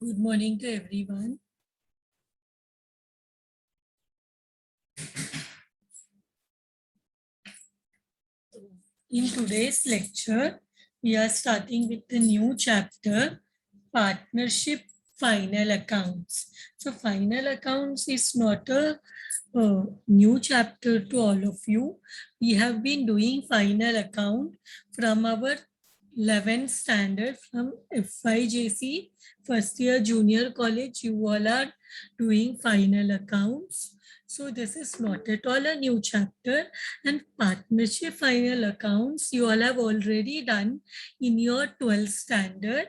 Good morning to everyone. In today's lecture, we are starting with the new chapter, Partnership Final Accounts. So final accounts is not a new chapter to all of you. We have been doing final account from our 11th standard from FIJC, first year junior college. You all are doing final accounts. So this is not at all a new chapter, and partnership final accounts you all have already done in your 12th standard.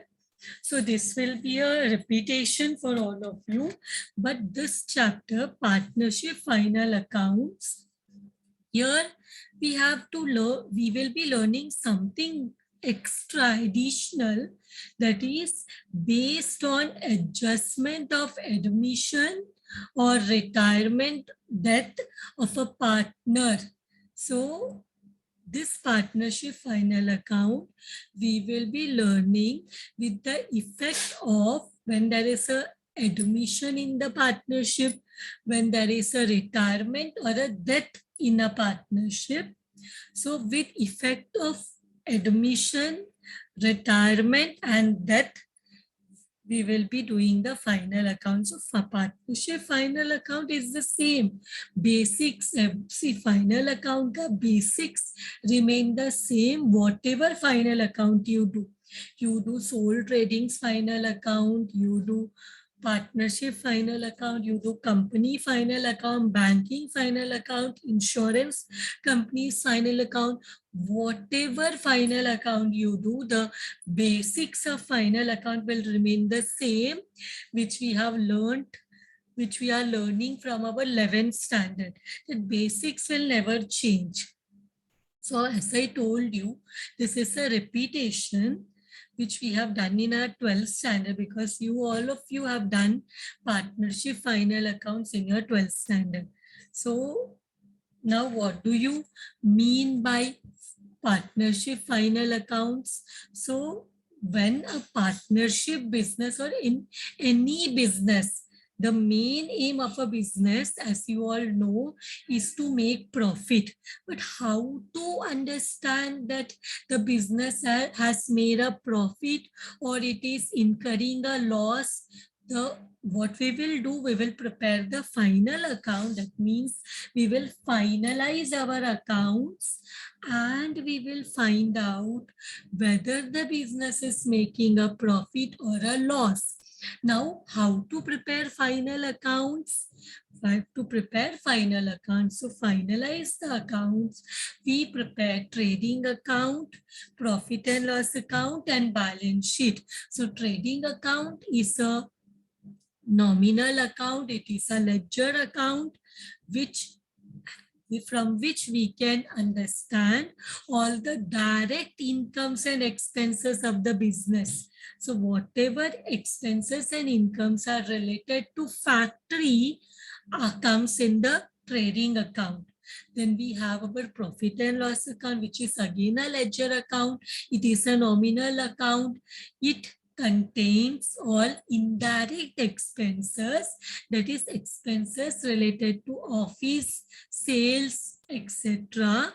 So this will be a repetition for all of you, but this chapter, partnership final accounts, here we have to learn, we will be learning something extra additional, that is based on adjustment of admission or retirement death of a partner. So this partnership final account, we will be learning with the effect of when there is a admission in the partnership, when there is a retirement or a death in a partnership. So with effect of admission, retirement and death, we will be doing the final account. So for partnership final account is the same. Basics, see final account ka basics remain the same whatever final account you do. You do sole tradings final account, you do partnership final account, you do company final account, banking final account, insurance company's final account, whatever final account you do, the basics of final account will remain the same, which we have learned, which we are learning from our 11th standard. The basics will never change. So as I told you, this is a repetition which we have done in our 12th standard, because you all of you have done partnership final accounts in your 12th standard. So now what do you mean by partnership final accounts? So when a partnership business or in any business, the main aim of a business, as you all know, is to make profit. But how to understand that the business has made a profit or it is incurring a loss? What we will do, we will prepare the final account. That means we will finalize our accounts and we will find out whether the business is making a profit or a loss. Now, how to prepare final accounts? To prepare final accounts, so finalize the accounts, we prepare trading account, profit and loss account, and balance sheet. So trading account is a nominal account, it is a ledger account from which we can understand all the direct incomes and expenses of the business. So whatever expenses and incomes are related to factory comes in the trading account. Then we have our profit and loss account, which is again a ledger account. It is a nominal account. It contains all indirect expenses, that is expenses related to office, sales, etc.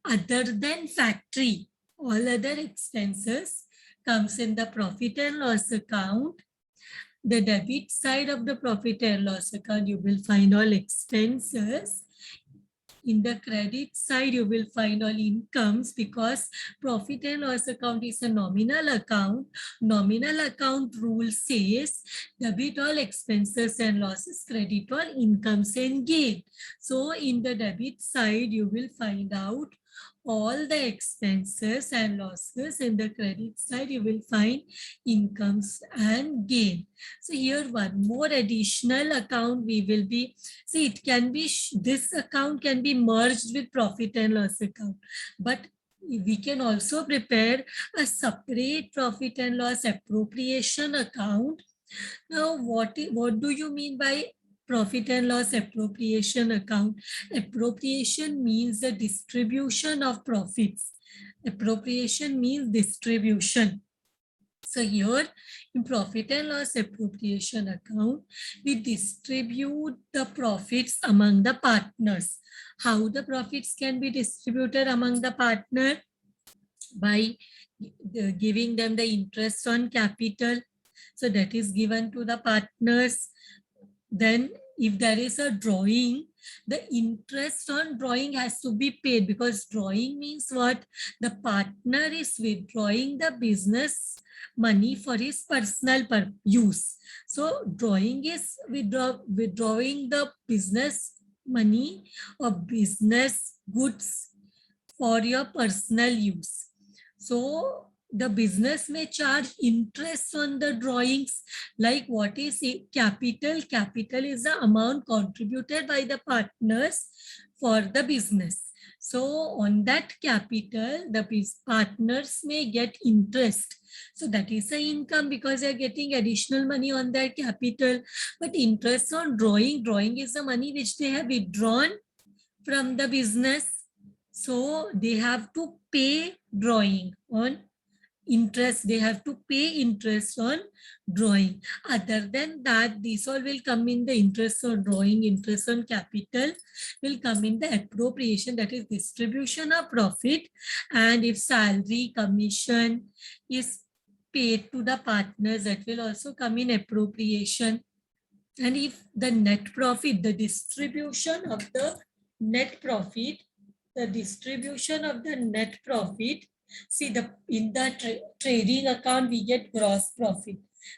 Other than factory, all other expenses comes in the profit and loss account. The debit side of the profit and loss account, you will find all expenses. In the credit side, you will find all incomes, because profit and loss account is a nominal account. Nominal account rule says debit all expenses and losses, credit all incomes and gain. So in the debit side, you will find out all the expenses and losses. In the credit side, you will find incomes and gain. So here one more additional account we will be, see it can be, this account can be merged with profit and loss account, but we can also prepare a separate profit and loss appropriation account. Now what do you mean by profit and loss appropriation account? Appropriation means the distribution of profits. Appropriation means distribution. So here in profit and loss appropriation account, we distribute the profits among the partners. How the profits can be distributed among the partner? By giving them the interest on capital. So that is given to the partners. Then if there is a drawing, the interest on drawing has to be paid, because drawing means what? The partner is withdrawing the business money for his personal use. So drawing is withdrawing the business money or business goods for your personal use. So the business may charge interest on the drawings. Like what is capital? Capital is the amount contributed by the partners for the business. So on that capital, the partners may get interest. So that is the income, because they're getting additional money on their capital. But interest on drawing is the money which they have withdrawn from the business. So they have to pay drawing on interest. They have to pay interest on drawing. Other than that, these all will come in the interest on drawing. Interest on capital will come in the appropriation, that is distribution of profit. And if salary, commission is paid to the partners, that will also come in appropriation. And if the net profit, the distribution of the net profit, see, in the trading account, we get gross profit.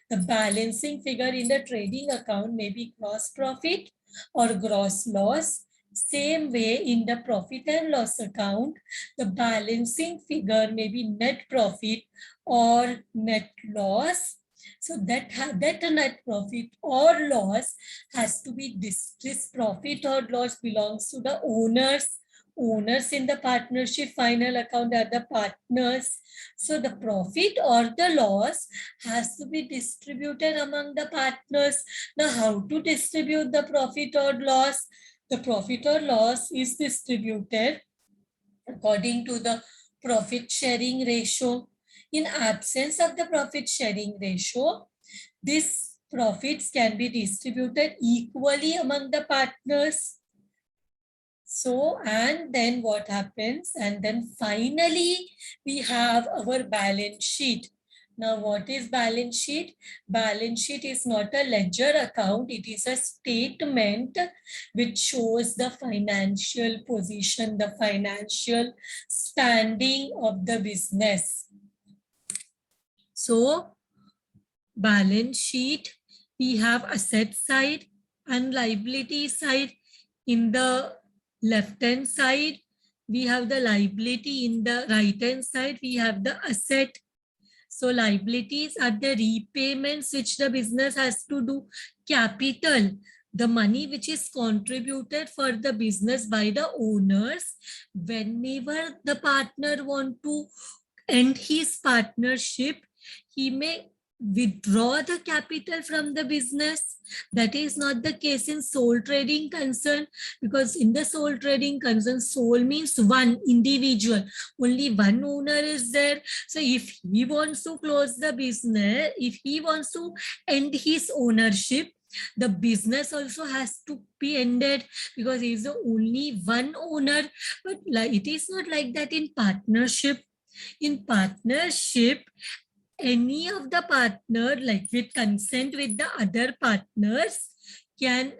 The balancing figure in the trading account may be gross profit or gross loss. Same way in the profit and loss account, the balancing figure may be net profit or net loss. So that net profit or loss has to be, this profit or loss belongs to the owners. Owners in the partnership final account are the partners. So the profit or the loss has to be distributed among the partners. Now, how to distribute the profit or loss? The profit or loss is distributed according to the profit sharing ratio. In absence of the profit sharing ratio, these profits can be distributed equally among the partners. So, and then what happens? And then finally, we have our balance sheet. Now, what is balance sheet? Balance sheet is not a ledger account. It is a statement which shows the financial position, the financial standing of the business. So, balance sheet, we have asset side and liability side. In the left-hand side, we have the liability. In the right-hand side, we have the asset. So liabilities are the repayments which the business has to do. Capital, the money which is contributed for the business by the owners. Whenever the partner want to end his partnership, he may withdraw the capital from the business. That is not the case in sole trading concern, because in the sole trading concern, sole means one individual, only one owner is there. So if he wants to close the business, if he wants to end his ownership, the business also has to be ended, because he is the only one owner. But it is not like that in partnership. In partnership, any of the partner, like with consent with the other partners, can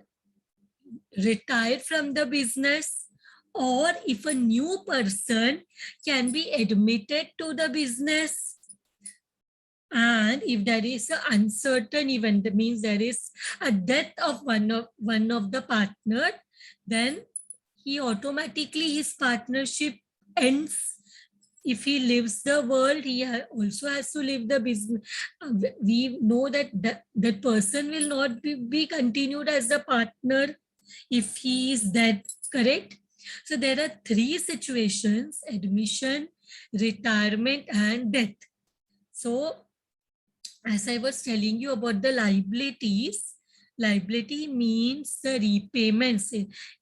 retire from the business, or if a new person can be admitted to the business. And if there is an uncertain event, that means there is a death of one of the partner, then he automatically, his partnership ends. If he leaves the world, he also has to leave the business. We know that that person will not be continued as a partner if he is dead, correct? So there are three situations: admission, retirement, and death. So as I was telling you about the liabilities, Liability means the repayments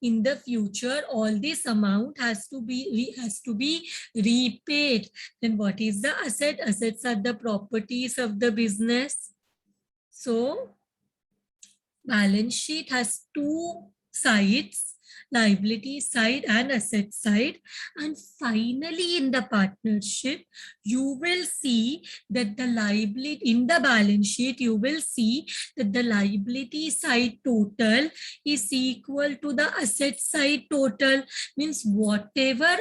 in the future. All this amount has to be repaid. Then what is the asset? Assets are the properties of the business. So balance sheet has two sides, liability side and asset side. And finally, in the partnership, you will see that the liability in the balance sheet, you will see that the liability side total is equal to the asset side total. Means whatever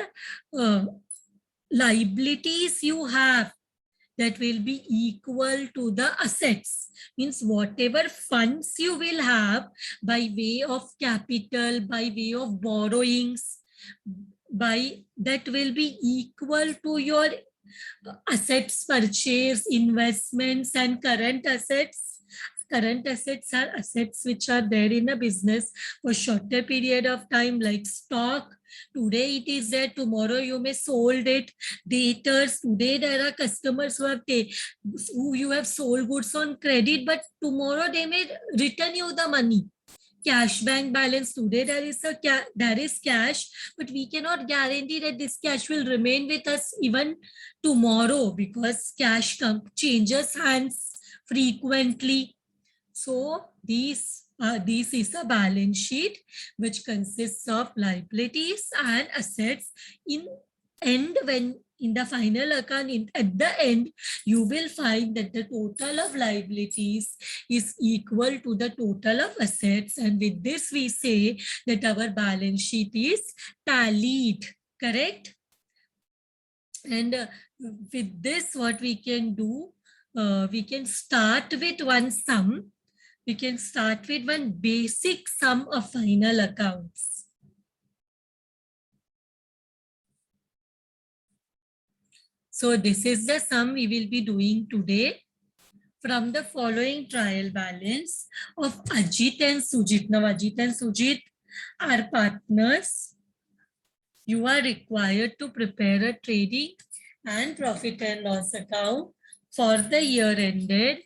liabilities you have, that will be equal to the assets. Means whatever funds you will have by way of capital, by way of borrowings, by that will be equal to your assets purchase, investments and current assets. Current assets are assets which are there in a business for shorter period of time, like stock. Today it is there, tomorrow you may sold it. Debtors, today there are customers who you have sold goods on credit, but tomorrow they may return you the money. Cash bank balance, today there is cash, but we cannot guarantee that this cash will remain with us even tomorrow, because cash changes hands frequently. So this is a balance sheet which consists of liabilities and assets. When in the final account, at the end, you will find that the total of liabilities is equal to the total of assets. And with this, we say that our balance sheet is tallied, correct? And with this, what we can do, we can start with one sum. We can start with one basic sum of final accounts. So this is the sum we will be doing today. From the following trial balance of Ajit and Sujit. Now Ajit and Sujit are partners. You are required to prepare a trading and profit and loss account for the year ended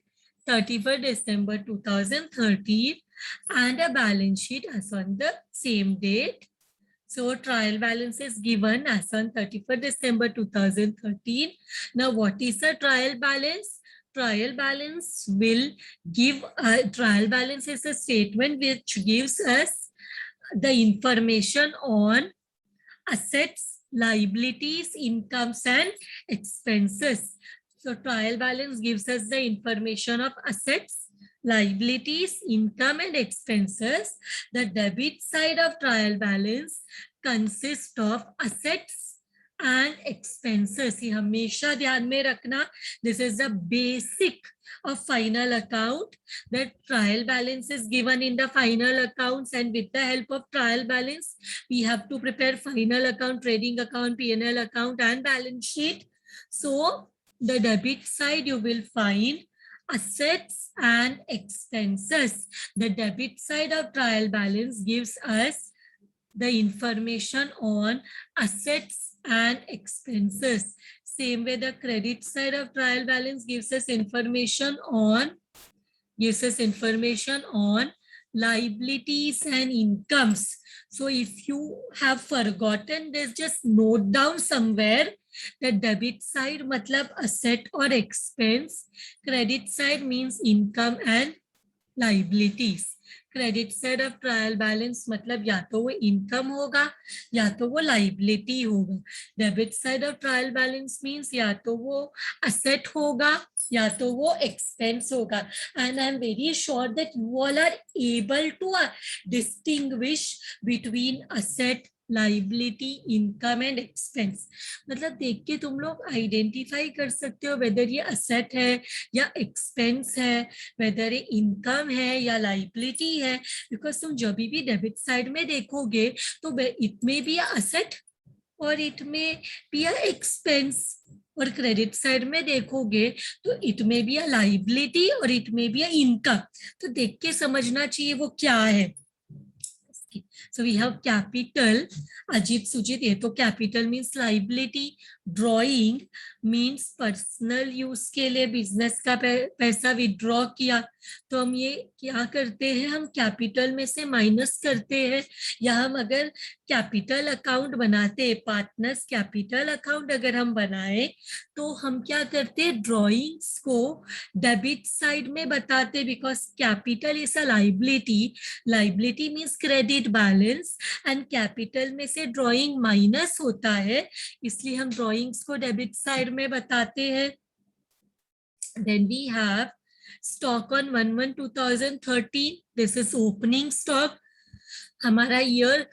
31st December 2013 and a balance sheet as on the same date. So trial balance is given as on 31st December 2013. Now what is a trial balance? Trial balance will give, trial balance is a statement which gives us the information on assets, liabilities, incomes and expenses. So trial balance gives us the information of assets, liabilities, income and expenses. The debit side of trial balance consists of assets and expenses. ये हमेशा ध्यान में रखना. This is the basic of final account. That trial balance is given in the final accounts, and with the help of trial balance, we have to prepare final account, trading account, P&L account and balance sheet. So the debit side, you will find assets and expenses. The debit side of trial balance gives us the information on assets and expenses. Same way, the credit side of trial balance gives us information on liabilities and incomes. So if you have forgotten this, just note down somewhere. The debit side matlab asset or expense, credit side means income and liabilities. Credit side of trial balance मतलब या तो वो income होगा या तो वो liability होगा. Debit side of trial balance means या तो वो असेट होगा या तो वो एक्सपेंस होगा. And I am very sure that you all are able to distinguish between asset, liability, income and expense. मतलब देख के तुम लोग आइडेंटिफाई कर सकते हो वेदर ये असेट है या एक्सपेंस है, वेदर ये इनकम है या लाइबिलिटी है. बिकॉज तुम जब भी डेबिट साइड में देखोगे तो इट में भी असेट और इट में भी एक्सपेंस, और क्रेडिट साइड में देखोगे तो इट में भी लाइबिलिटी और इट में भी इनकम. तो देख के समझना चाहिए वो क्या है. So we have capital. Ajit, Sujit, ये तो capital means liability. Drawing means personal use के लिए business का पैसा withdraw किया, तो हम ये क्या करते हैं, हम कैपिटल में से माइनस करते हैं। या हम अगर कैपिटल अकाउंट बनाते हैं, पार्टनर्स कैपिटल अकाउंट अगर हम बनाए, तो हम क्या करते हैं, ड्रॉइंग्स को डेबिट साइड में बताते, because capital is a liability. Liability means credit balance, and capital में से ड्रॉइंग माइनस होता है, इसलिए हम ड्रॉइंग्स को डेबिट साइड में बताते हैं। Then we have stock on 1/1/2013. This is opening stock. हमारा ईयर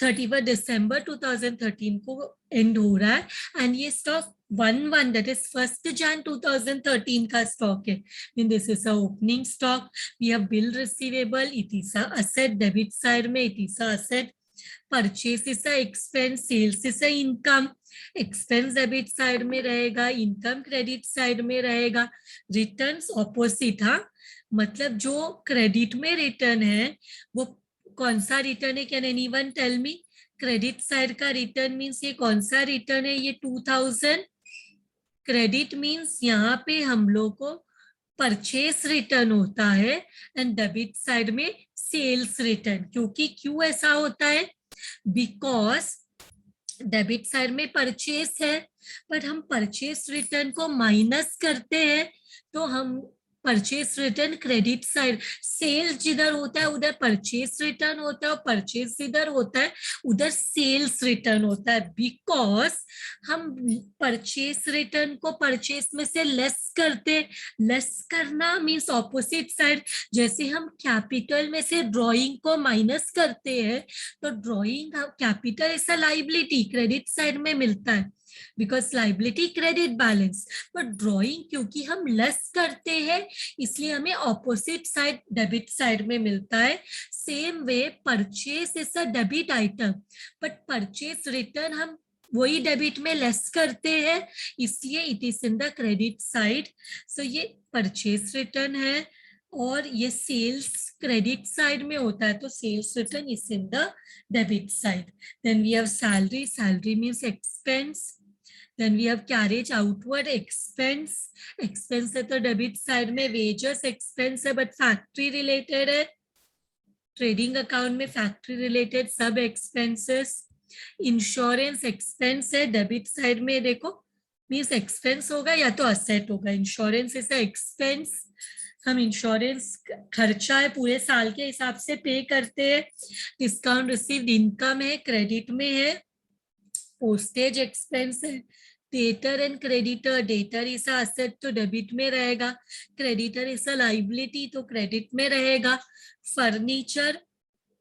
31 दिसंबर 2013 को एंड हो रहा है, एंड ये स्टॉक 1/1 दैट इज 1 Jan 2013 का स्टॉक है। Mean this is a opening stock. We have bill receivable, it is a asset, debit side में it is a asset. Purchase is a expense, sales is a income. Expense debit side में रहेगा, income credit side में रहेगा। Returns opposite, हाँ, मतलब जो credit में return है वो कौन सा रिटर्न है, can anyone tell me? Credit side का रिटर्न मीन्स ये कौन सा रिटर्न है, ये 2000। क्रेडिट मीन्स यहाँ पे हम लोग को परचेस रिटर्न होता है, एंड डेबिट साइड में सेल्स रिटर्न। क्योंकि क्यों ऐसा होता है, बिकॉज डेबिट साइड में परचेस है, पर हम परचेस रिटर्न को माइनस करते हैं, तो हम purchase return credit side, sales जिधर होता है उधर परचेस रिटर्न होता है, और परचेस जिधर होता है उधर सेल्स रिटर्न होता है। बिकॉज हम परचेस रिटर्न को परचेस में से लेस करते, लेस करना मीन्स ऑपोजिट साइड। जैसे हम कैपिटल में से ड्रॉइंग को माइनस करते हैं, तो drawing capital is a liability, credit side में मिलता है, because liability credit balance. But drawing क्योंकि हम लेस करते हैं, इसलिए हमें ऑपोजिट साइड डेबिट साइड में मिलता है। Same way purchase is a debit item, but purchase return हम वही डेबिट में लेस करते हैं, इसलिए it is in the credit side. So ये परचेस रिटर्न है, और ये सेल्स क्रेडिट साइड में होता है, तो sales return is in the debit side. Then we have salary, salary means expense. Then we have carriage outward expense, expense है तो डेबिट साइड में, wages expense है बट फैक्ट्री रिलेटेड है, trading account में फैक्ट्री रिलेटेड सब expenses. Insurance expense है debit side में, देखो मीन्स एक्सपेंस होगा या तो असेट होगा। इंश्योरेंस इज एक्सपेंस, हम इंश्योरेंस खर्चा है पूरे साल के हिसाब से पे करते हैं। डिस्काउंट रिसीव्ड इनकम है, क्रेडिट में है। पोस्टेज एक्सपेंस है। Debtor and creditor, debtor is asset तो डेबिट में रहेगा, क्रेडिटर इज अ लाइबिलिटी तो क्रेडिट में रहेगा। फर्नीचर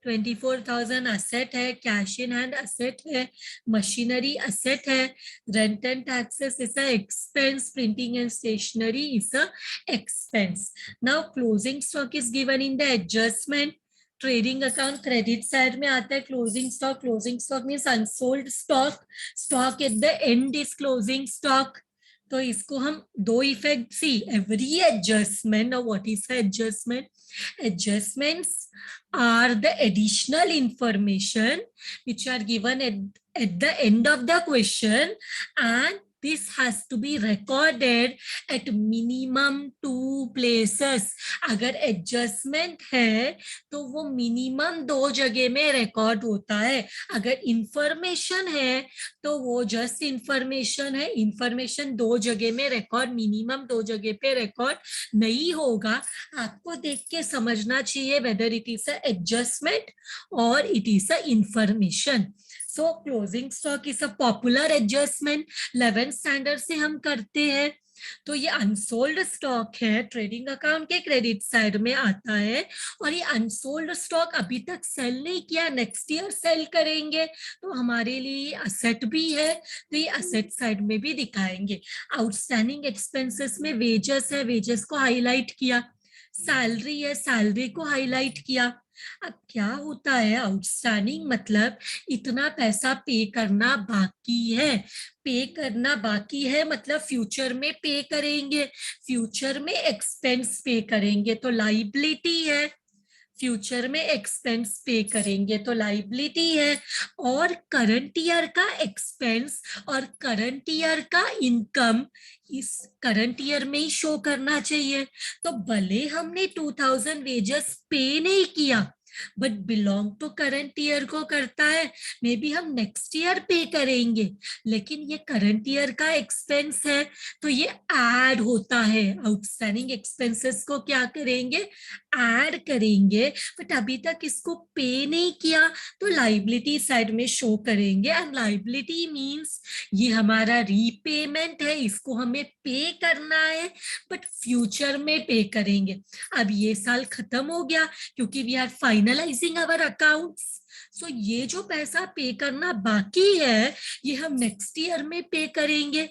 24,000 असेट है, कैश इन हैंड असेट है, मशीनरी असेट है। Rent and taxes is a expense, printing and stationery is a expense. Now closing stock is given in the adjustment. Trading account credit side में आता है। Closing stock, closing stock means unsold stock, stock at the end is closing stock. तो इसको हम दो effect, see every adjustment, और what is the adjustment? Adjustments are the additional information which are given at the end of the question, and this has to be recorded at minimum 2 places. अगर adjustment है तो वो minimum 2 जगह में record होता है। अगर इंफॉर्मेशन है तो वो जस्ट इंफॉर्मेशन है, इंफॉर्मेशन 2 जगह में रिकॉर्ड, मिनिमम 2 जगह पे रिकॉर्ड नहीं होगा। आपको देख के समझना चाहिए whether it is a adjustment और it is a information. So closing stock is a popular adjustment, 11th standard से हम करते हैं। तो ये अनसोल्ड स्टॉक है, ट्रेडिंग अकाउंट के क्रेडिट साइड में आता है, और ये अनसोल्ड स्टॉक अभी तक सेल नहीं किया, नेक्स्ट ईयर सेल करेंगे, तो हमारे लिए असेट भी है, तो ये असेट साइड में भी दिखाएंगे। आउटस्टैंडिंग एक्सपेंसेस में वेजेस है, वेजेस को हाईलाइट किया। सैलरी है, सैलरी को हाईलाइट किया। अब क्या होता है, आउटस्टैंडिंग मतलब इतना पैसा पे करना बाकी है। पे करना बाकी है मतलब फ्यूचर में पे करेंगे, फ्यूचर में एक्सपेंस पे करेंगे, तो लाइबिलिटी है। फ्यूचर में एक्सपेंस पे करेंगे तो लाइबिलिटी है, और करंट ईयर का एक्सपेंस और करंट ईयर का इनकम इस करंट ईयर में ही शो करना चाहिए। तो भले हमने 2000 वेजेस पे नहीं किया, बट बिलोंग तो करंट ईयर को करता है, मे बी हम नेक्स्ट ईयर पे करेंगे, लेकिन ये करंट ईयर का एक्सपेंस है तो ये ऐड होता है। आउटस्टैंडिंग एक्सपेंसेस को क्या करेंगे, ऐड करेंगे, बट अभी तक इसको पे नहीं किया तो लाइबिलिटी साइड में शो करेंगे। एंड लाइबिलिटी मींस ये हमारा रीपेमेंट है, इसको हमें पे करना है, बट फ्यूचर में पे करेंगे। अब ये साल खत्म हो गया क्योंकि we are finalising our accounts, so ये जो पैसा पे करना बाकी है ये हम नेक्स्ट ईयर में पे करेंगे।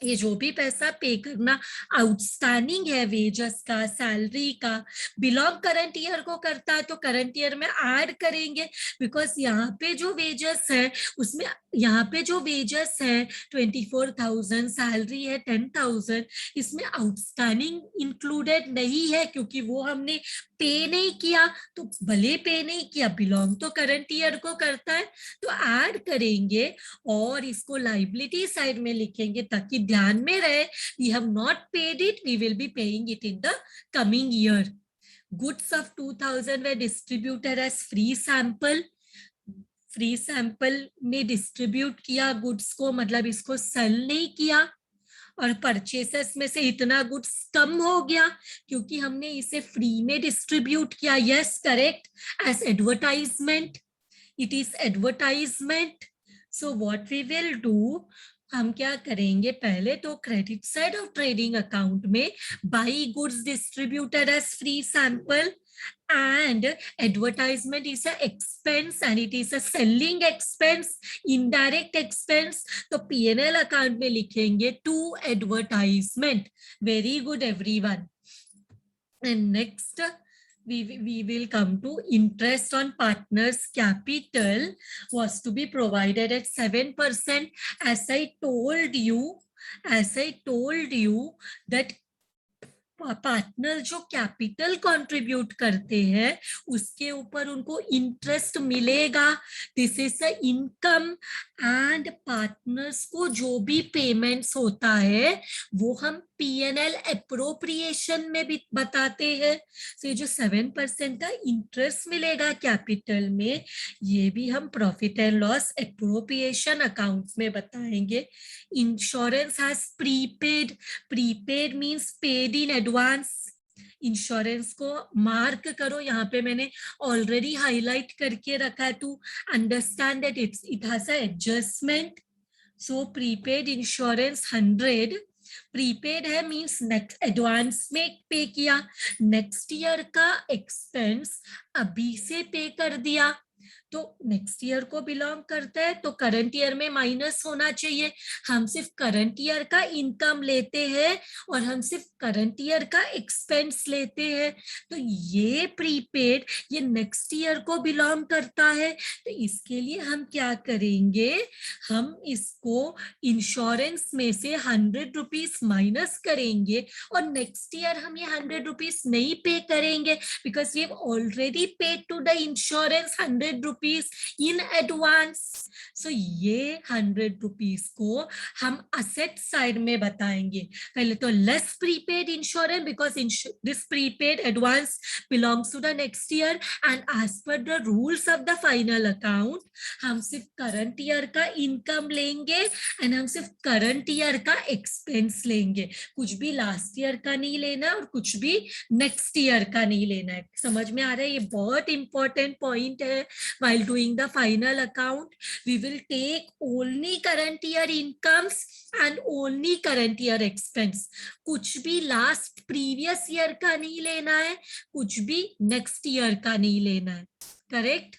ये जो भी पैसा पे करना आउटस्टैंडिंग है वेजेस का, सैलरी का, बिलोंग करंट ईयर को करता है तो करंट ईयर में ऐड करेंगे, बिकॉज यहाँ पे जो वेजेस है उसमें, यहाँ पे जो वेजेस है 24,000, सैलरी है 10,000, इसमें आउटस्टैंडिंग इंक्लूडेड नहीं है क्योंकि वो हमने पे नहीं किया। तो भले पे नहीं किया, बिलोंग तो करंट ईयर को करता है, तो ऐड करेंगे और इसको लाइबिलिटी साइड में लिखेंगे ताकि ध्यान में रहे, we have not paid it, we will be paying it in the coming year. Goods of 2000 were distributed as free sample, free sample में डिस्ट्रीब्यूट किया गुड्स को, मतलब इसको सेल नहीं किया। और परचेसेस में से इतना गुड्स कम हो गया क्योंकि हमने इसे फ्री में डिस्ट्रीब्यूट किया। Yes correct, as advertisement, it is advertisement. So what we will do, हम क्या करेंगे, पहले तो credit side of trading account में by goods distributed as free sample and advertisement is a expense and it is a selling expense, indirect expense, तो P&L account में लिखेंगे to advertisement। very good everyone। and next we will come to interest on partners capital was to be provided at 7%। as I told you that partner जो capital contribute करते हैं उसके ऊपर उनको interest मिलेगा, this is a income. And partners को जो भी पेमेंट्स होता है वो हम P&L अप्रोप्रिएशन में भी बताते हैं। तो ये जो 7% का इंटरेस्ट मिलेगा कैपिटल में, ये भी हम profit and loss appropriation account में बताएंगे। Insurance has prepaid, prepaid means paid in advance. Insurance को मार्क करो, यहाँ पे मैंने ऑलरेडी हाईलाइट करके रखा है to understand that it has a adjustment. So prepaid insurance 100, prepaid है मींस नेक्स्ट एडवांस में पे किया, नेक्स्ट ईयर का एक्सपेंस अभी से पे कर दिया तो नेक्स्ट ईयर को बिलोंग करता है तो करंट ईयर में माइनस होना चाहिए। हम सिर्फ करंट ईयर का इनकम लेते हैं और हम सिर्फ करंट ईयर का एक्सपेंस लेते हैं, तो ये प्रीपेड ये नेक्स्ट ईयर को बिलोंग करता है। तो इसके लिए हम क्या करेंगे, हम इसको इंश्योरेंस में से 100 रुपीज माइनस करेंगे और नेक्स्ट ईयर हम ये 100 रुपीज नहीं पे करेंगे because we have already paid to the insurance 100 rupees in advance. So ये 100 रुपीज को हम असेट साइड में बताएंगे। पहले तो less prepaid insurance because this prepaid advance belongs to the next year and as per the rules of the final account हम सिर्फ current year का इनकम लेंगे एंड हम सिर्फ करंट ईयर का एक्सपेंस लेंगे, कुछ भी लास्ट ईयर का नहीं लेना और कुछ भी नेक्स्ट ईयर का नहीं लेना है। समझ में आ रहा है, ये बहुत इंपॉर्टेंट पॉइंट है। while doing the final account we will take only current year incomes and only current year expense, कुछ भी लास्ट प्रीवियस ईयर का नहीं लेना है, कुछ भी नेक्स्ट ईयर का नहीं लेना है। करेक्ट।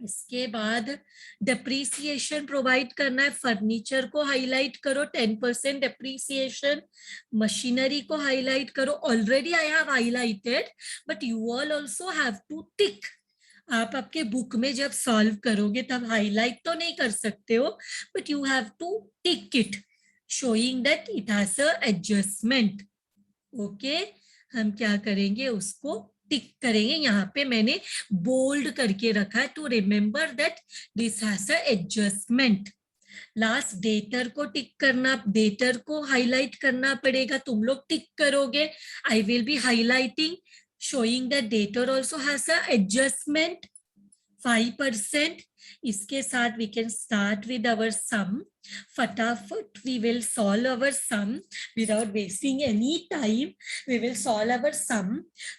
इसके बाद डेप्रीसिएशन प्रोवाइड करना है। फर्नीचर को हाईलाइट करो 10% डेप्रीसिएशन, मशीनरी को हाईलाइट करो, already I have highlighted but you all also have to tick. आप आपके बुक में जब सॉल्व करोगे तब हाईलाइट तो नहीं कर सकते हो but you have to tick it showing that it has a adjustment. Okay, हम क्या करेंगे, उसको टिक करेंगे, यहाँ पे मैंने बोल्ड करके रखा है to remember that this has a adjustment. Last debtor को टिक करना, डेटर को हाईलाइट करना पड़ेगा, तुम लोग टिक करोगे, I will be highlighting showing that dater also has a adjustment 5%. इसके साथ we can start with our sum. फटाफट we will solve our sum without wasting any time. We will solve our sum.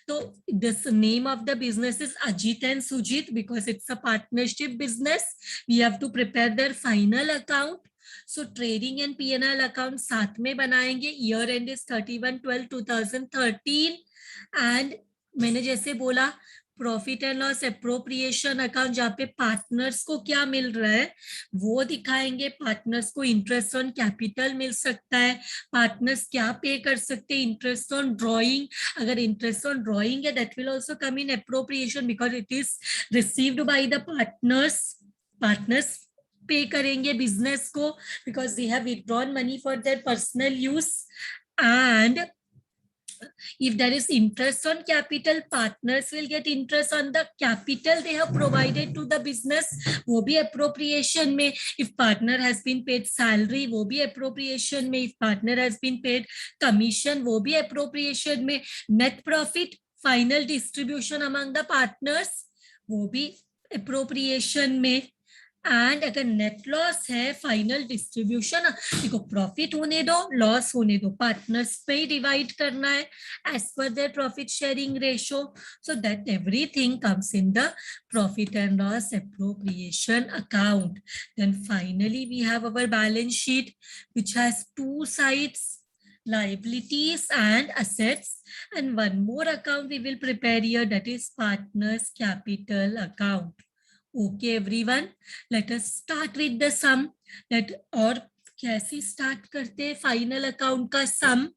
So this name of the business is Ajit and Sujit because it's a partnership business. We have to prepare their final account. So trading and P&L account साथ में बनाएंगे. Year end is 31/12/2013 and मैंने जैसे बोला profit and loss appropriation account, जहाँ पे partners को क्या मिल रहा है वो दिखाएंगे। पार्टनर्स को इंटरेस्ट ऑन कैपिटल मिल सकता है, पार्टनर्स क्या पे कर सकते हैं, इंटरेस्ट ऑन ड्रॉइंग, अगर इंटरेस्ट ऑन ड्रॉइंग है that will also come in appropriation because it is received by the partners. Partners पे करेंगे बिजनेस को because they have withdrawn money for their personal use. And if there is interest on capital, partners will get interest on the capital they have provided to the business, वो भी appropriation में। if partner has been paid salary, वो भी appropriation में। if partner has been paid commission, वो भी appropriation में। net profit, final distribution among the partners, वो भी appropriation में। एंड अगर नेट लॉस है, फाइनल डिस्ट्रीब्यूशन, देखो प्रॉफिट होने दो, लॉस होने दो, पार्टनर्स पे ही डिवाइड करना है as per their profit sharing ratio, so that everything comes in the profit and loss appropriation account. Then finally we have our balance sheet which has two sides, liabilities and assets, and one more account we will prepare here, that is partners capital account. Okay everyone, let us start with the sum. Let और कैसे start करते हैं final account का सम?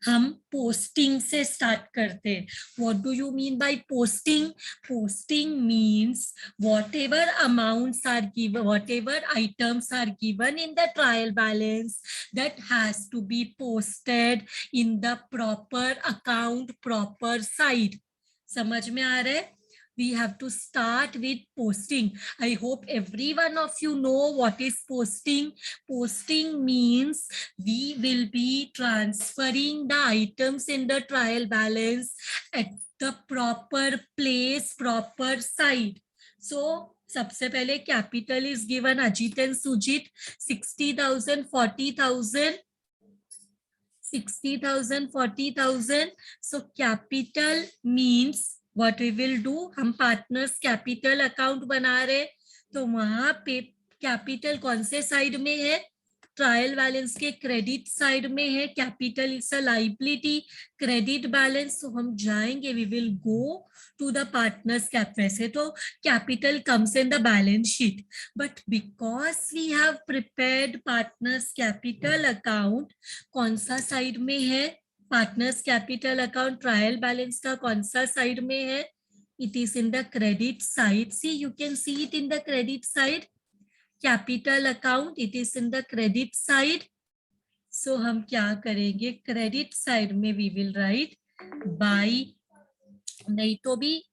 हम posting से start करते हैं। What do you mean by posting? Posting means whatever amounts are given, whatever items are given in the trial balance, that has to be posted in the proper account, proper side. समझ में आ रहा है? We have to start with posting. I hope every one of you know what is posting. Posting means we will be transferring the items in the trial balance at the proper place, proper side. So सबसे पहले capital is given Ajit and Sujit 60,000, 40,000, 60,000, 40,000. So capital means what we will do, हम partners capital account बना रहे, तो वहां पे capital कौन से साइड में है? ट्रायल बैलेंस के क्रेडिट साइड में है। Capital is a liability, credit balance, तो हम जाएंगे, we will go to the partners cap. वैसे तो capital comes in the balance sheet, but because we have prepared partners capital account, कौन सा साइड में है? Partners capital account trial balance का कौन सा साइड में है? It is in the credit side. See you can see it in the credit side. Capital account it is in the credit side. So हम क्या करेंगे, क्रेडिट साइड में we will write by, नहीं तो भी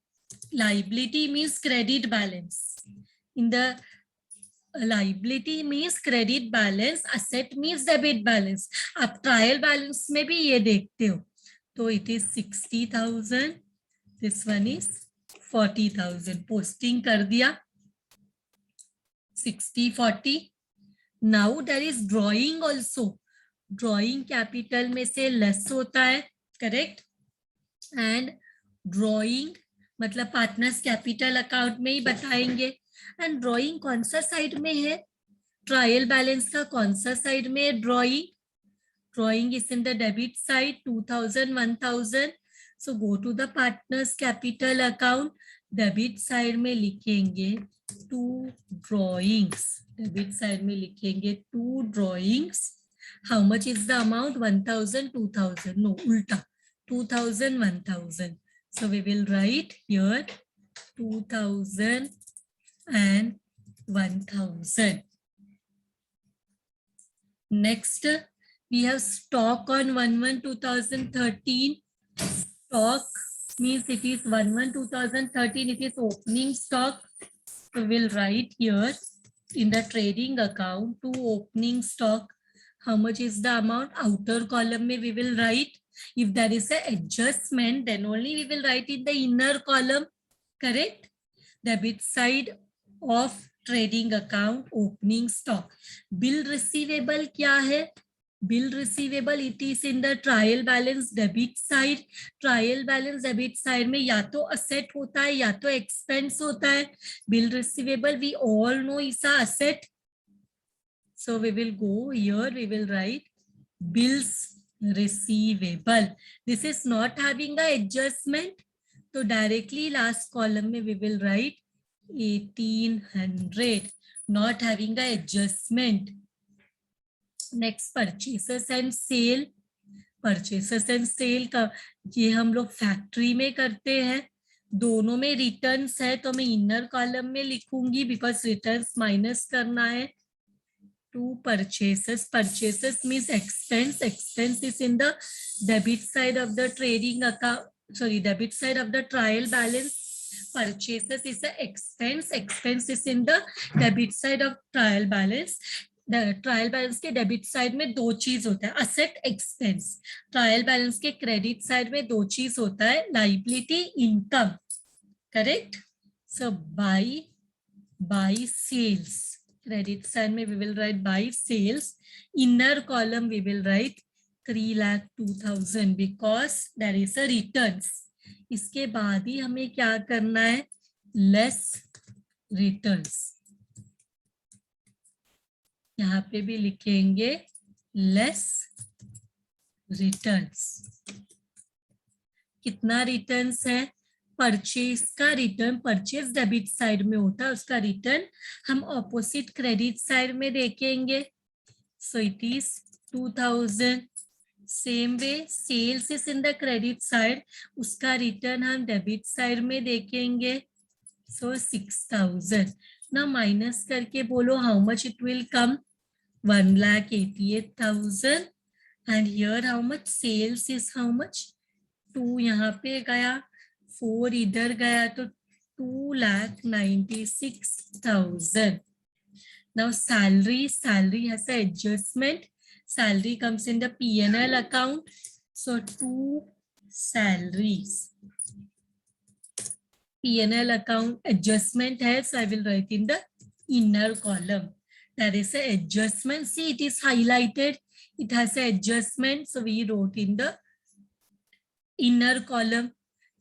liability means credit balance, in the liability means credit balance, asset means debit balance. आप trial balance में भी ये देखते हो, तो it is 60,000, this one is 40,000. Posting कर दिया 60, 40. Now there is drawing also. Drawing capital में से लेस होता है, करेक्ट? एंड ड्रॉइंग मतलब पार्टनर्स कैपिटल अकाउंट में ही बताएंगे। एंड ड्रॉइंग कौन सा साइड में है? ट्रायल बैलेंस का कौन सा साइड में है drawing? Drawing is in the debit side, 2000, 1000. So go to the partners capital account, debit side में लिखेंगे 2 ड्रॉइंग्स, डेबिट साइड में लिखेंगे 2 drawings. How much is the amount? 1000, 2000, no उल्टा, 2000, 1000. So we will write here 2000 and 1000. Next, we have stock on 1/1/2013. Stock means it is 1/1/2013. It is opening stock. So we'll write here in the trading account to opening stock. How much is the amount? Outer column mein we will write. If there is a adjustment, then only we will write in the inner column. Correct? Debit side of trading account opening stock. Bill receivable क्या है? Bill receivable, it is in the trial balance debit side. Trial balance debit side में या तो asset होता है या तो expense होता है. Bill receivable we all know is a asset. So we will go here, we will write bills receivable. This is not having a adjustment. So directly last column में we will write 1800, not having a adjustment. Next, purchases and sale. Purchases and sale का ये हम लोग factory में करते हैं. दोनों में रिटर्न्स है तो मैं इनर कॉलम में लिखूंगी बिकॉज रिटर्न्स माइनस करना है. To purchases. Purchases means expense. Expense is in the debit side of the trading account. Sorry, debit side of the trial balance. Purchases is the expense. Expense is in the debit side of trial balance. Trial balance के debit side में दो चीज होता है, asset expense. Trial balance के credit side में दो चीज होता है, liability income. Correct? So by sales. Credit side में we will write by sales. Inner column we will write 3,02,000 because there is a returns. इसके बाद ही हमें क्या करना है? Less returns. यहाँ पे भी लिखेंगे लेस रिटर्न्स. कितना रिटर्न्स है? परचेज का रिटर्न परचेज डेबिट साइड में होता है, उसका रिटर्न हम ऑपोजिट क्रेडिट साइड में देखेंगे. So it is 2000. Same way sales is in the credit side, उसका रिटर्न हम डेबिट साइड में देखेंगे. सो 6000. ना माइनस करके बोलो how much it will come. 1,88,000. and here how much? Sales is how much? 2 यहाँ पे गया, 4 इधर गया, तो 2,96,000. now salary has an adjustment. Salary comes in the P&L account. So 2 salaries. P&L account adjustment has, I will write in the inner column. There is an adjustment. See, it is highlighted. It has an adjustment. So we wrote in the inner column.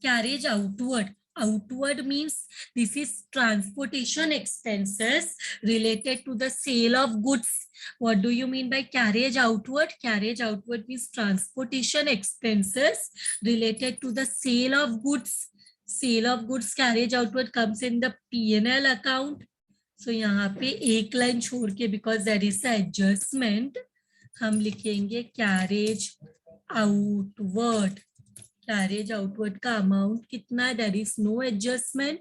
Carriage outward. Outward means this is transportation expenses related to the sale of goods. What do you mean by carriage outward? Carriage outward means transportation expenses related to the sale of goods. Sale of goods carriage outward comes in the P&L account. So यहाँ पे एक line छोड़ के because there is an adjustment, हम लिखेंगे carriage outward. Carriage outward का amount कितना? There is no adjustment.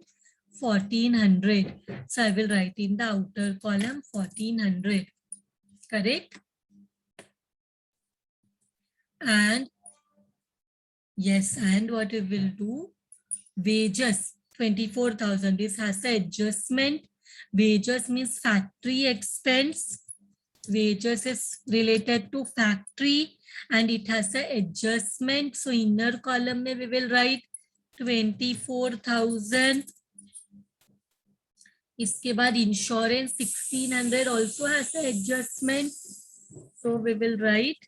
1,400. So I will write in the outer column 1,400. Correct? And yes, and what we will do? Wages 24,000. This has an adjustment. Wages means factory expense. Wages is related to factory and it has an adjustment. So inner column mein we will write 24,000. इसके बाद insurance 1,600 also has an adjustment. So we will write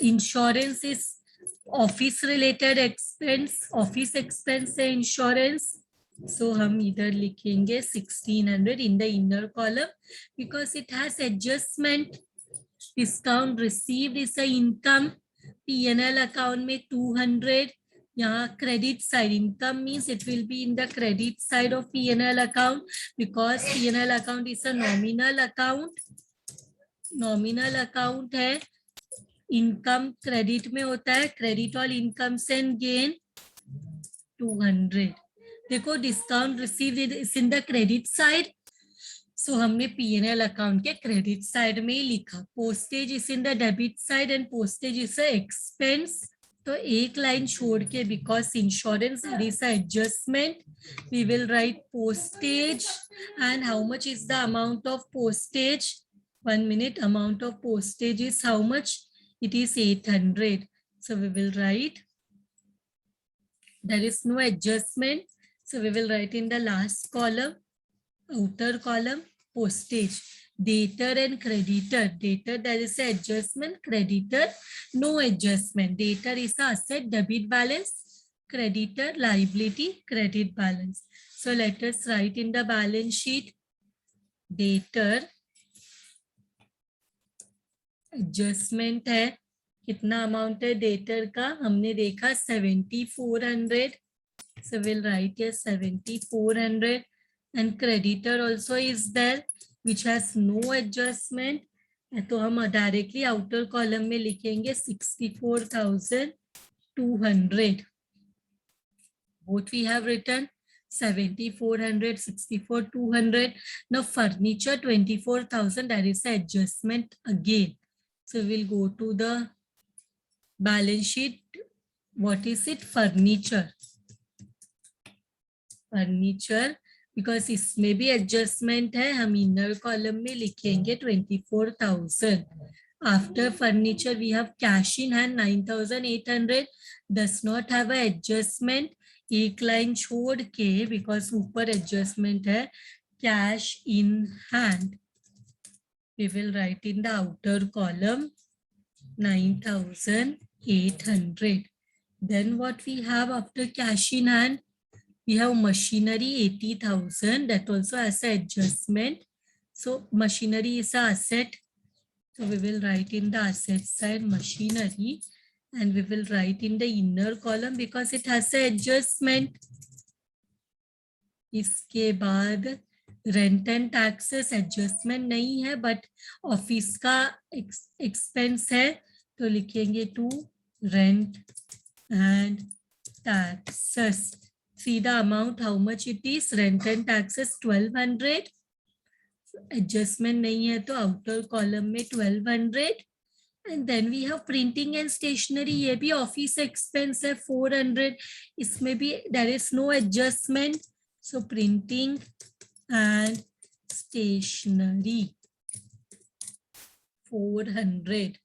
insurance is office related expense. Office expense है insurance. So हम इधर लिखेंगे 1,600 in the inner column because it has adjustment. Discount received is a income. P&L account में 200. यहाँ credit side income means it will be in the credit side of P&L account because P&L account is a nominal account. Nominal account है. Income credit में होता है. Credit all incomes and gain 200. देखो discount receive is in the credit side. So हमने P&L account के credit side में ही लिखा. Postage is in the debit side and postage is a expense. तो एक लाइन छोड़ के, because insurance there is a adjustment, we will write postage and how much is the amount of postage. 1 minute, amount of postage is how much? It is 800. So we will write, there is no adjustment. So we will write in the last column, outer column, postage. Debtor and creditor. Debtor, there is an adjustment. Creditor, no adjustment. Debtor is a asset, debit balance. Creditor, liability, credit balance. So let us write in the balance sheet. Debtor, adjustment है, कितना amount है debtor का, हमने देखा 7400. So we'll write here 7400. And creditor also is there, which has no adjustment. तो हम directly outer column में लिखेंगे 64,200. What we have written, 7400, 64,200. Now furniture 24,000. There is an adjustment again. So we'll go to the balance sheet. What is it? Furniture. Furniture, because इसमें भी adjustment है, हम inner column में लिखेंगे 24,000. After furniture, we have cash in hand 9,800. Does not have a adjustment. एक line छोड़ के, because ऊपर adjustment है, cash in hand. We will write in the outer column 9,800. Then what we have after cash in hand? We have machinery 80,000. That also has an adjustment. So machinery is an asset. So we will write in the asset side machinery, and we will write in the inner column because it has an adjustment. इसके बाद rent and taxes adjustment नहीं है, but office का expense है, तो लिखेंगे to rent and taxes. See the amount, how much it is. Rent and taxes 1200. Adjustment नहीं है तो outer column में 1200. And then we have printing and stationery. ये भी office expense है 400. इसमें भी there is no adjustment. So printing and stationery 400.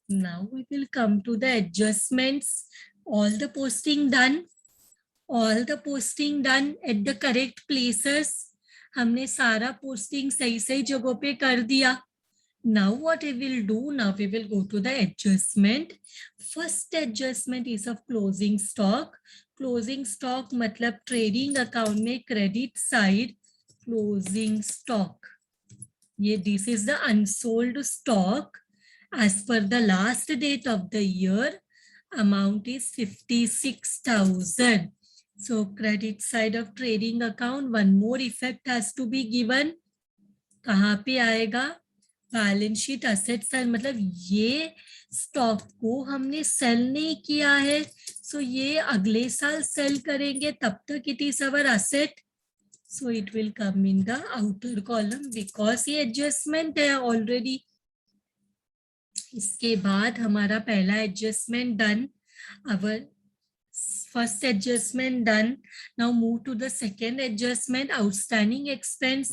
Now we will come to the adjustments. All the posting done. All the posting done at the correct places. हमने सारा posting सही सही जगहों पे कर दिया. Now what we will do? Now we will go to the adjustment. First adjustment is of closing stock. Closing stock मतलब trading account में credit side closing stock. ये this is the unsold stock. As per the last date of the year, amount is 56,000. So credit side of trading account, one more effect has to be given. कहाँ पे आएगा? Balance sheet asset side, मतलब ये stock को हमने cell नहीं किया है, सो ये अगले साल सेल करेंगे, तब तक it is our asset. So it will come in the outer column because ये एडजस्टमेंट है ऑलरेडी. इसके बाद हमारा पहला adjustment done, our first adjustment done. Now move to the second adjustment. Outstanding expense.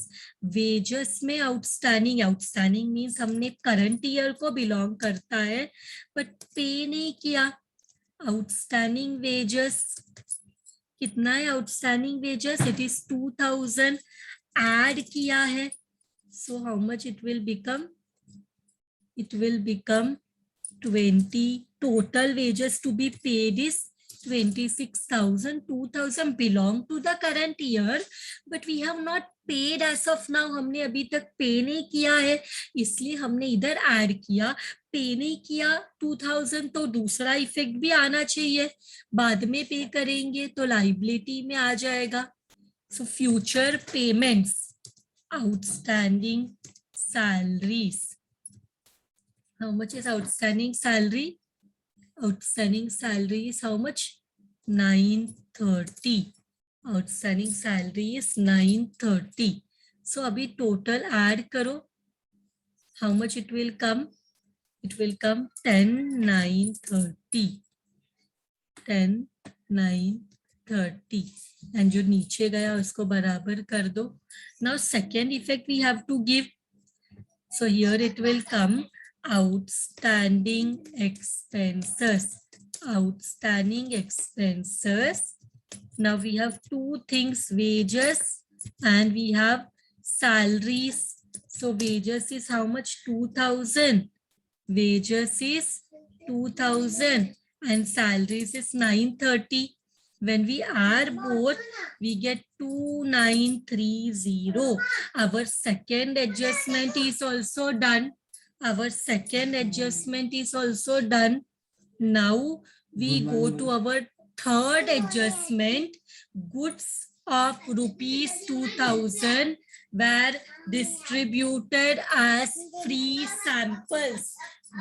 Wages में outstanding, outstanding means हमने current year को belong करता है but pay नहीं किया. Outstanding wages कितना है? Outstanding wages it is 2,000. add किया है, so how much it will become? It will become 20. Total wages to be paid is 26,000. 2,000 belong to the current year, but we have not paid as of now. हमने अभी तक पे नहीं किया है, इसलिए हमने इधर ऐड किया. पे नहीं किया 2,000, तो दूसरा इफेक्ट भी आना चाहिए, बाद में पे करेंगे तो लाइबिलिटी में आ जाएगा. So future payments, outstanding salaries. How much is outstanding salary? Outstanding salary is how much? 930. Outstanding salary is 930. So अभी total add करो. How much it will come? It will come 10,930. 10, 9, 30 and जो नीचे गया उसको बराबर कर दो. Now second effect we have to give. So here it will come outstanding expenses. Outstanding expenses. Now we have two things, wages and we have salaries. So wages is how much? 2000. Wages is 2000 and salaries is 930. When we add both, we get 2930. Our second adjustment is also done. Our second adjustment is also done. Now we go to our third adjustment. Goods of rupees 2000 were distributed as free samples.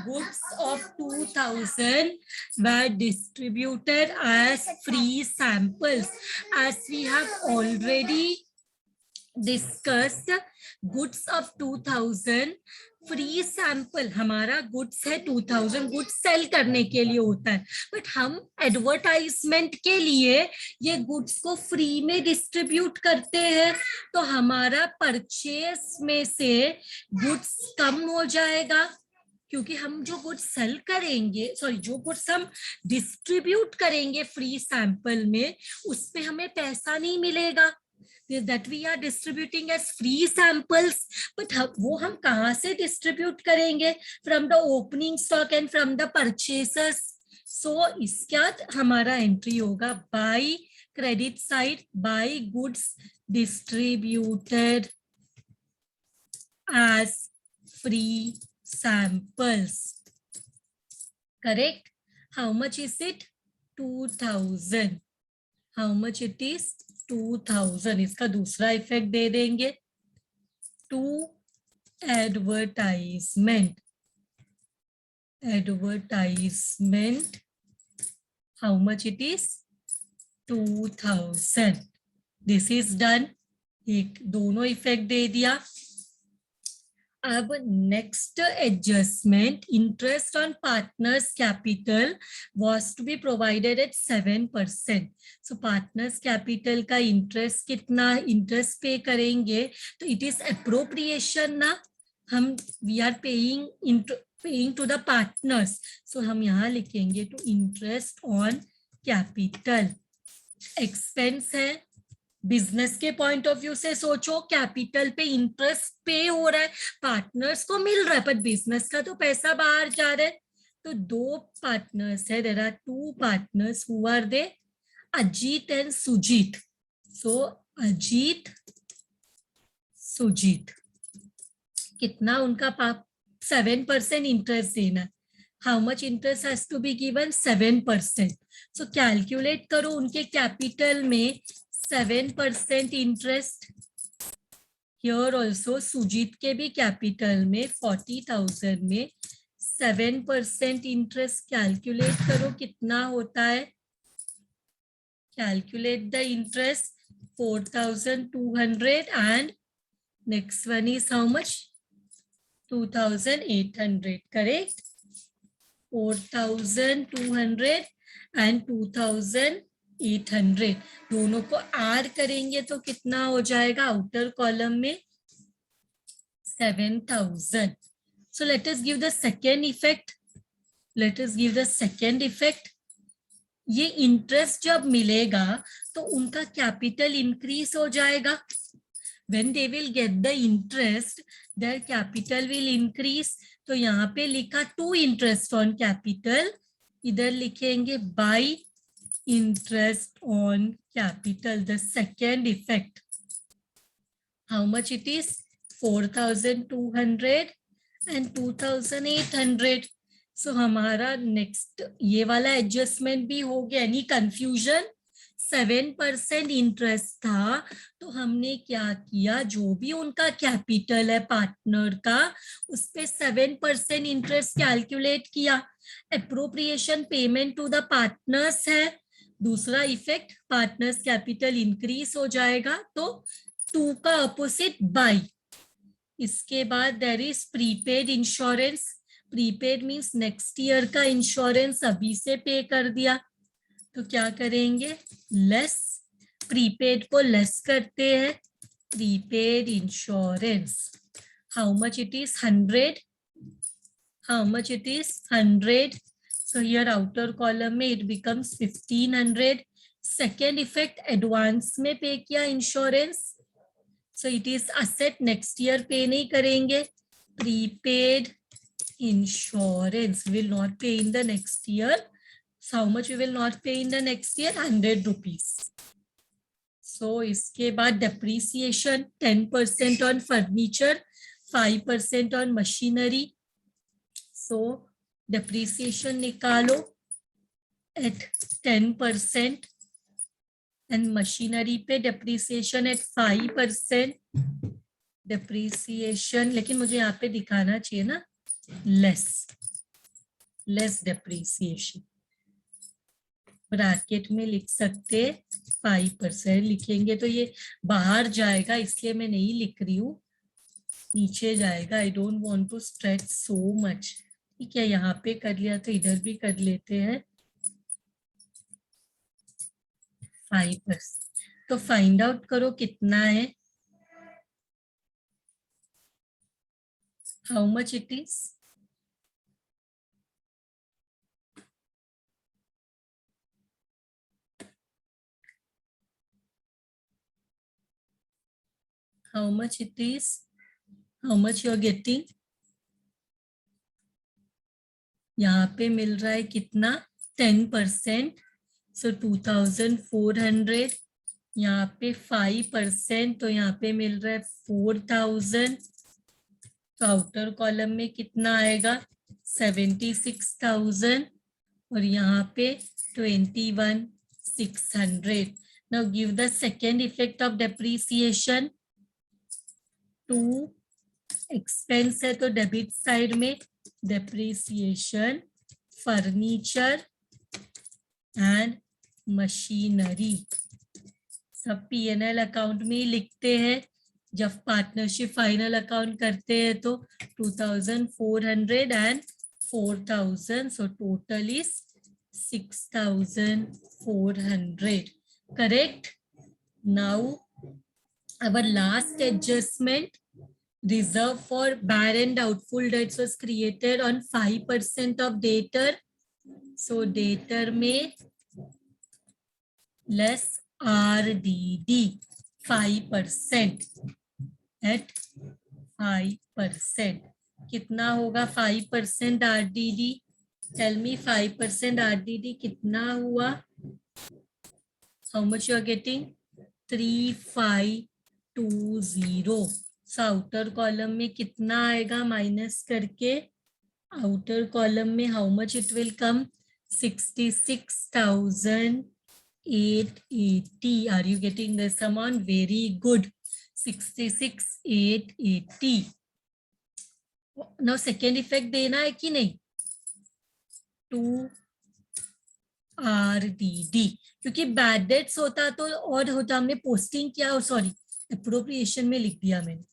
Goods of 2000 were distributed as free samples. As we have already discussed, goods of 2000 free sample. हमारा goods है 2000, goods sale करने के लिए होता है, but हम advertisement के लिए ये गुड्स को फ्री में डिस्ट्रीब्यूट करते हैं, तो हमारा परचेस में से गुड्स कम हो जाएगा, क्योंकि हम जो गुड्स सेल करेंगे, सॉरी जो गुड्स हम डिस्ट्रीब्यूट करेंगे फ्री सैंपल में, उस पे हमें पैसा नहीं मिलेगा. That we are distributing as free samples, but वो हम कहाँ से distribute करेंगे? From the opening stock and from the purchasers. So इसके बाद हमारा entry होगा by credit side, by goods distributed as free samples. Correct? How much is it? 2000. How much it is? 2000. इसका दूसरा इफेक्ट दे देंगे. To advertisement. Advertisement how much it is? 2000. This is done. एक दोनों इफेक्ट दे दिया. अब next adjustment, interest on partners capital was to be provided at 7%. सो पार्टनर्स कैपिटल का इंटरेस्ट कितना इंटरेस्ट पे करेंगे? तो इट इज अप्रोप्रिएशन ना. हम we are paying to the partners, so हम यहाँ लिखेंगे to interest on capital. Expense है. बिजनेस के पॉइंट ऑफ व्यू से सोचो, कैपिटल पे इंटरेस्ट पे हो रहा है, पार्टनर्स को मिल रहा है, पर बिजनेस का तो पैसा बाहर जा रहा है. तो दो पार्टनर्स है, there are two partners. Who are they? Ajit and Sujit. So Ajit, Sujit. कितना उनका 7% इंटरेस्ट देना. How much interest has to be given? 7%. So calculate करो उनके कैपिटल में 7% इंटरेस्ट. हियर ऑल्सो सुजीत के भी कैपिटल में 40,000 में 7% इंटरेस्ट. कैलकुलेट करो कितना होता है. Calculate the interest. 4,200 and next one is how much? 2,800. Correct. 4,200 and 2,800 दोनों को ऐड करेंगे तो कितना हो जाएगा? आउटर कॉलम में 7,000. So let us give the second effect. Let us give the second effect. ये इंटरेस्ट जब मिलेगा तो उनका कैपिटल इंक्रीज हो जाएगा. When they will get the interest, their capital will increase. तो यहाँ पे लिखा टू इंटरेस्ट ऑन कैपिटल, इधर लिखेंगे bye interest on capital. The second effect, how much it is? 4,200 and 2,800. So हमारा नेक्स्ट ये वाला एडजस्टमेंट भी हो गया. Any confusion? 7% इंटरेस्ट था, तो हमने क्या किया, जो भी उनका कैपिटल है पार्टनर का, उस पे 7% इंटरेस्ट कैलकुलेट किया. Appropriation payment to the partners है. दूसरा इफेक्ट, पार्टनर्स कैपिटल इंक्रीज हो जाएगा, तो 2 का अपोजिट बाय. इसके बाद there is prepaid insurance. Prepaid means next year का इंश्योरेंस अभी से पे कर दिया. तो क्या करेंगे, लेस, प्रीपेड को लेस करते हैं, prepaid insurance, how much it is 100, how much it is 100. So here outer column में it becomes 1500. Second effect, advance में पे किया insurance, so it is asset, next year पे नहीं करेंगे, prepaid insurance will not pay in the next year. So how much we will not pay in the next year, 100 rupees. So इसके बाद depreciation 10% on furniture, 5% on machinery. So depreciation निकालो at 10% and machinery पे depreciation at 5%. Depreciation, लेकिन मुझे यहाँ पे दिखाना चाहिए ना less depreciation. ब्रैकेट में लिख सकते 5% लिखेंगे तो ये बाहर जाएगा, इसलिए मैं नहीं लिख रही हूँ, नीचे जाएगा. I don't want to stretch so much. ठीक है, यहाँ पे कर लिया तो इधर भी कर लेते हैं 5%. तो फाइंड आउट करो कितना है, how much it is. How much it is, how much you are getting. यहाँ पे मिल रहा है कितना, 10%, so 2400. यहाँ पे 5%, तो यहाँ पे मिल रहा है 4000. तो आउटर कॉलम में कितना आएगा, 76,000 और यहाँ पे 21,600. Now give the second effect of depreciation. 2 expense है तो डेबिट साइड में depreciation, फर्नीचर एंड मशीनरी. सब P&L अकाउंट में ही लिखते हैं. जब पार्टनरशिप फाइनल अकाउंट करते हैं तो 2400 and 4000, so total is 6400. Correct. Now our last adjustment, reserve for bad and doubtful debts was created on 5% of debtor. So debtor में less RDD 5% at 5%. कितना होगा 5% RDD? Tell me 5% RDD कितना हुआ? How much you are getting? 3520. So outer column में कितना आएगा minus करके, outer column में how much it will come, 66,880. Are you getting this amount? Very good, 66,880. Now second effect देना है कि नहीं, 2 RDD, क्योंकि बैड डेट्स होता तो और होता, हमने पोस्टिंग किया, और सॉरी अप्रोप्रिएशन में लिख दिया मैंने.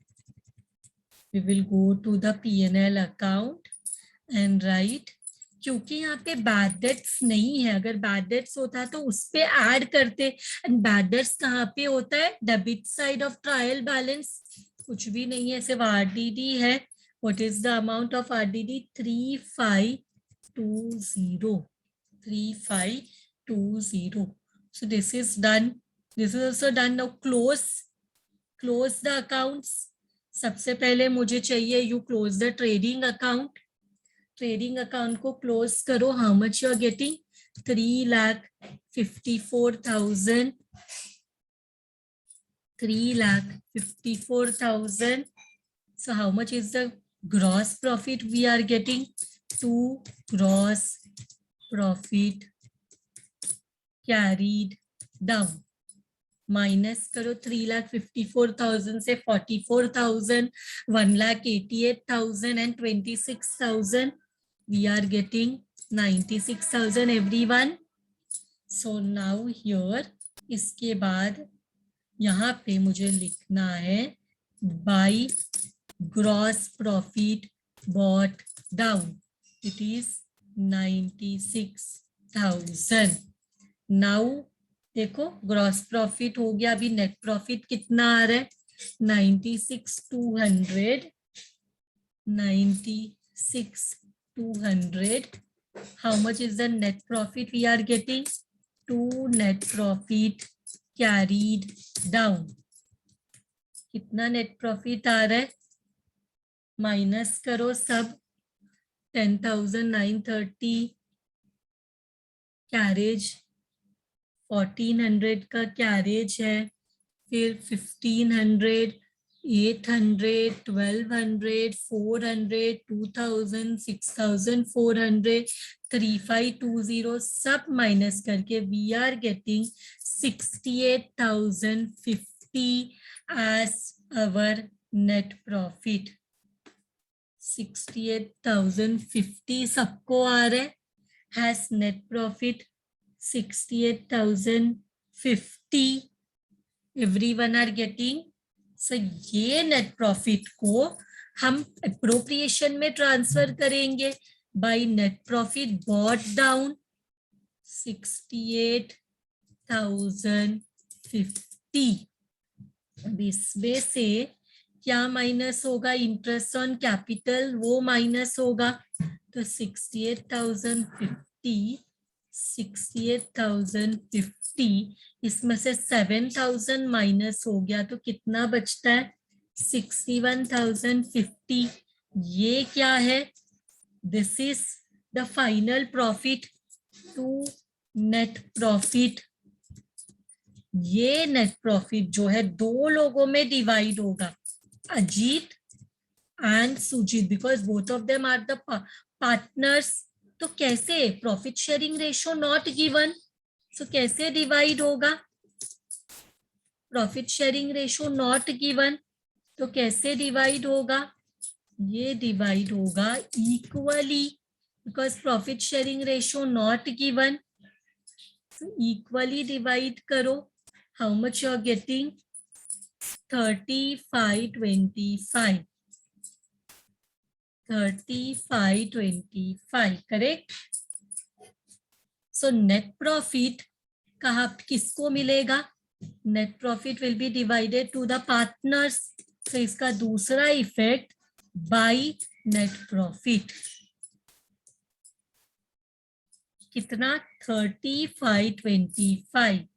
We will go to the P&L account and write, क्योंकि यहाँ पे बैड डेट्स नहीं है, अगर बैड डेट्स होता तो उस पे ऐड करते. एंड बैड डेट्स कहाँ पे होता है, debit side of trial balance. कुछ भी नहीं है, सिर्फ RDD है. What is the amount of RDD? 3520. 3520. So this is done. This is also done. Now close the accounts. सबसे पहले मुझे चाहिए you close the trading account. Trading account को क्लोज करो. How much you are getting? 3,54,000. 3,54,000. So how much is the gross profit we are getting? 2 gross profit carried down. Minus करो 3,54,000 से 44,000, 1,88,000 and 26,000. We are getting 96,000 everyone. So now here, इसके बाद यहाँ पे मुझे लिखना है by gross profit bought down. It is 96,000. Now देखो ग्रॉस प्रॉफिट हो गया, अभी नेट प्रॉफिट कितना आ रहा है 96,200, 96,200. How much is the net profit we are getting? 2 net profit carried down. कितना नेट प्रॉफिट आ रहा है, माइनस करो सब. 10,930 कैरेज, 1,400 का कैरेज है, फिर 1,500, 800, 1,200, 400, 2,000, 6,400, 3,520 सब माइनस करके we are getting 68,050 as our net profit. 68,050 सबको आ रहा है, has net profit 68,050. everyone are getting. so ये net profit को हम appropriation में ट्रांसफर करेंगे by net profit brought down 68,050. अब इसमें से क्या माइनस होगा, इंटरेस्ट ऑन कैपिटल वो माइनस होगा. तो 68,050 इसमें से 7,000 माइनस हो गया तो कितना बचता है 61,050. ये क्या है, this is the final profit to net profit. ये नेट प्रॉफिट जो है दो लोगों में डिवाइड होगा, Ajit and Sujit, because both of them are the partners. तो कैसे, profit sharing ratio not given, so कैसे डिवाइड होगा, profit sharing ratio not given, तो कैसे डिवाइड होगा, ये डिवाइड होगा equally, because profit sharing ratio not given. Equally divide करो. How much you are getting 3525. 3525 correct. So net profit कहाँ किसको मिलेगा, net profit will be divided to the partners. तो इसका दूसरा इफेक्ट बाय नेट प्रॉफिट कितना 3525.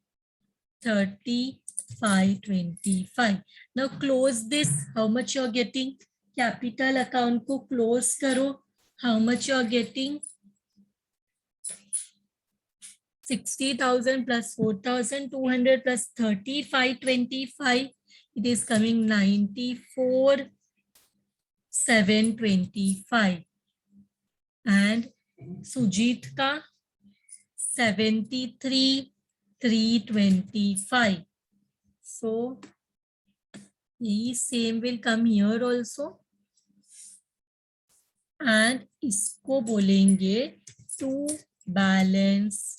3525. Now close this. How much you are getting? Capital account को close करो. How much you are getting? 60,000 plus 4,200 plus 3525. It is coming 94,725. And Sujit का 73,325. So the same will come here also. And इसको बोलेंगे to balance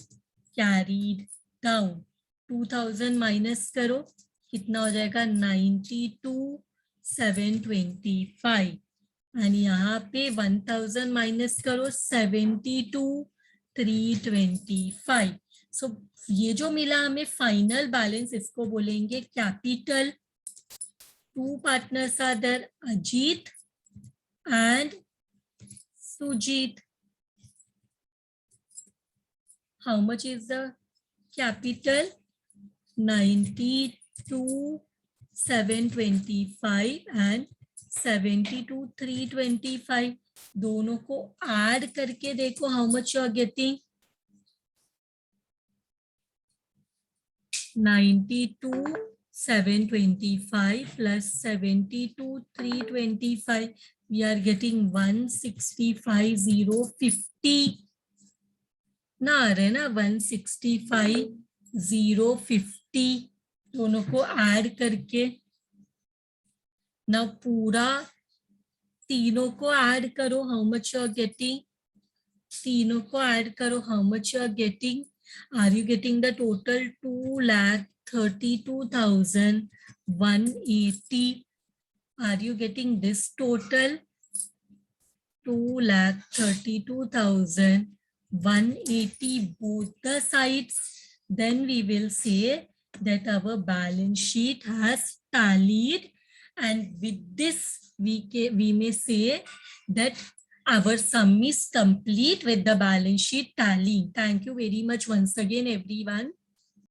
carried down. 2000 minus करो कितना हो जाएगा 92,725. And यहाँ पे 1000 माइनस करो 72,325. सो ये जो मिला हमें फाइनल बैलेंस, इसको बोलेंगे capital. Two partners are there, Ajit and Sujit. How much is the capital? 92,725 and 72,325. दोनों को ऐड करके देखो how much you are getting. 92,725 plus 72,325. We are getting 165,050. ना आ रहे ना 165,050. दोनों को ऐड करके ना पूरा तीनों को ऐड करो how much you are getting. तीनों को ऐड करो how much you are getting. Are you getting the total 2,32,180. Are you getting this total 2,32,180 both the sides. then we will say that our balance sheet has tallied, and with this we may say that our sum is complete with the balance sheet tallying. Thank you very much once again, everyone.